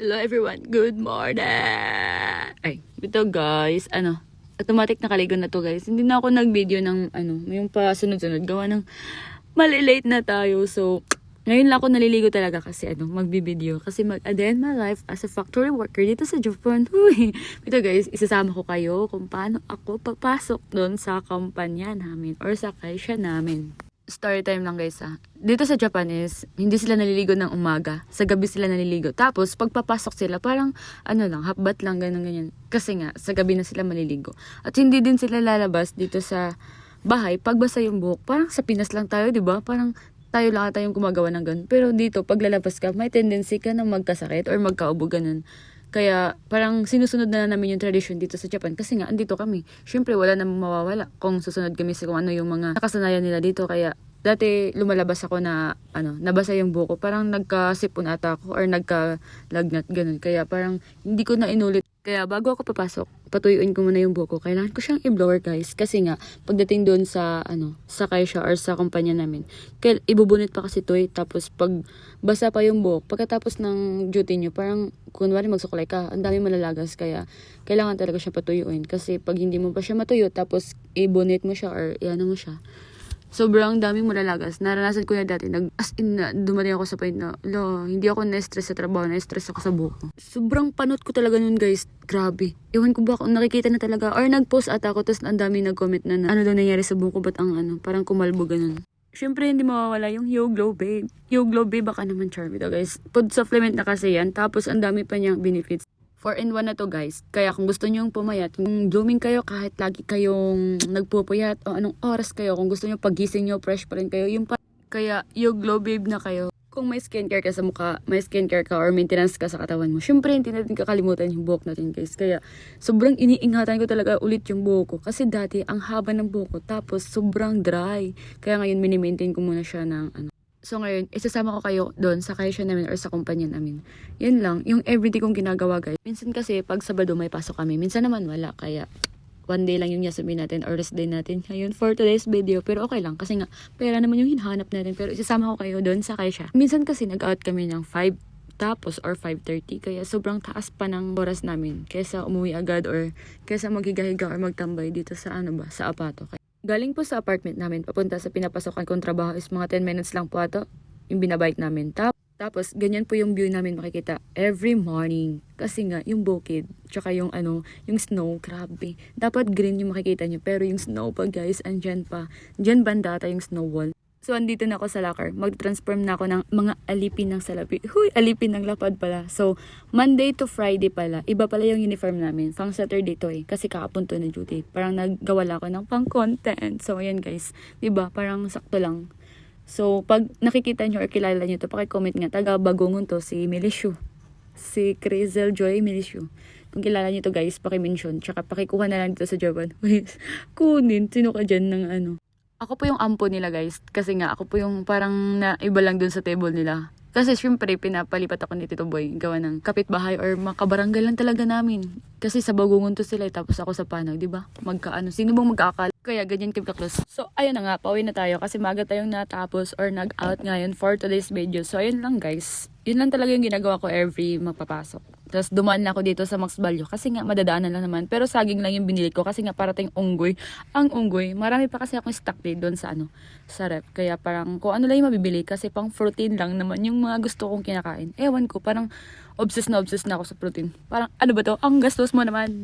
Hello everyone, good morning! Ay, ito guys, automatic nakaligo na to guys. Hindi na ako nag-video ng yung pa sunod-sunod. Gawa ng malilate na tayo. So, ngayon lang ako naliligo talaga kasi magbibideo. Kasi mag-end my life as a factory worker dito sa Japan. Huy! Ito guys, isasama ko kayo kung paano ako papasok doon sa kumpanya namin or sa kaisya namin. Story time lang guys Dito sa Japan is, hindi sila naliligo ng umaga. Sa gabi sila naliligo. Tapos, pagpapasok sila, parang, half-bath lang, ganyan. Kasi nga, sa gabi na sila maliligo. At hindi din sila lalabas dito sa bahay, pagbasa yung buhok. Parang sa Pinas lang tayo, di ba? Parang tayo lang tayong gumagawa ng ganun. Pero dito, pag lalabas ka, may tendency ka na magkasakit or magkaubo ganun. Kaya parang sinusunod na namin yung tradition dito sa Japan kasi nga andito kami. Syempre wala namang mawawala kung susunod kami sa kung ano yung mga nakasanayan nila dito. Kaya dati lumalabas ako na nabasa yung buko. Parang nagkasipon ata ako or nagkalagnat ganun. Kaya parang hindi ko na inulit. Kaya bago ako papasok, patuyuin ko muna yung buko. Kailangan ko siyang i-blower guys. Kasi nga, pagdating doon sa sa kaisya or sa kumpanya namin, ibubunit pa kasi to tapos pag basa pa yung buhok, pagkatapos ng duty nyo, parang kunwari magsukulay ka, ang dami malalagas. Kaya kailangan talaga siya patuyuin. Kasi pag hindi mo pa siya matuyo, tapos ibunit mo siya or mo siya, sobrang daming malalagas. Naranasan ko na dati. Dumating ako sa point na, hindi ako na-stress sa trabaho, na-stress ako sa buko. Sobrang panot ko talaga nun guys. Grabe. Ewan ko ba kung nakikita na talaga. Or nag-post ata ako, tapos ang dami nag-comment na ano daw nangyari sa buko, ba't ang parang kumalbo ganun. Siyempre, hindi mawawala yung Yo Glow Babe. Yo Glow Babe, baka naman charm ito guys. Food supplement na kasi yan. Tapos, ang dami pa niyang benefits. 4-in-1 na to guys. Kaya kung gusto nyo pumayat, kung blooming kayo kahit lagi kayong nagpupuyat o anong oras kayo, kung gusto nyo pagising nyo, fresh pa rin kayo, kaya yung glow babe na kayo. Kung may skincare ka sa mukha, may skincare ka or maintenance ka sa katawan mo, syempre hindi natin kakalimutan yung buhok natin guys. Kaya sobrang iniingatan ko talaga ulit yung buhok ko. Kasi dati ang haba ng buhok ko, tapos sobrang dry. Kaya ngayon mini-maintain ko muna siya ng So ngayon, isasama ko kayo doon sa kaisya namin or sa kumpanya namin. Yan lang, yung everyday kong ginagawa guys. Minsan kasi pag Sabado may pasok kami, minsan naman wala. Kaya one day lang yung sabihin natin or rest day natin ngayon for today's video. Pero okay lang kasi nga pera naman yung hinahanap natin. Pero isasama ko kayo doon sa kaisya. Minsan kasi nag-out kami ng 5 tapos or 5:30. Kaya sobrang taas pa ng oras namin kaysa umuwi agad or kaysa maghiga-higa or magtambay dito sa sa apato. Galing po sa apartment namin, papunta sa pinapasokan kong trabaho is mga 10 minutes lang po ato yung binabike namin. Tapos, ganyan po yung view namin makikita every morning. Kasi nga, yung bukid, tsaka yung yung snow, grabe. Dapat green yung makikita nyo, pero yung snow pa guys, andyan pa. Diyan banda ata yung snow wall. So, andito na ako sa locker. Mag-transform na ako ng mga alipin ng salapi. Huy, alipin ng lapad pala. So, Monday to Friday pala. Iba pala yung uniform namin. Pang Saturday to kasi kakapunto na duty. Parang naggawa ako ng pang content. So, ayan guys. Diba? Parang sakto lang. So, pag nakikita nyo or kilala nyo to, pakicomment nga. Taga Bagongon to, si Melishu. Si Crizel Joy Melishu. Kung kilala nyo to guys, pakimension. Tsaka pakikuha na lang dito sa Japan. Kunin. Sino ka dyan ng Ako po yung ampo nila guys. Kasi nga ako po yung parang naiba lang dun sa table nila. Kasi syempre pinapalipat ako ni Tito Boy. Gawa ng kapitbahay or makabarangay lang talaga namin. Kasi sa Bagungon to sila tapos ako sa Panag, di ba? Sino bang magkakala? Kaya ganyan kami ka-close. So ayun na nga, pauwi na tayo kasi maga tayong natapos or nag-out ngayon for today's video. So ayun lang guys. Yun lang talaga yung ginagawa ko every mapapasok. Tapos dumaan na ako dito sa Max Value kasi nga madadaanan lang naman. Pero saging lang yung binili ko kasi nga parating unggoy. Ang unggoy, marami pa kasi akong stock day doon sa sa rep. Kaya parang kung ano lang yung mabibili kasi pang protein lang naman yung mga gusto kong kinakain. Ewan ko, parang obsessed na ako sa protein. Parang ano ba to? Ang gastos mo naman.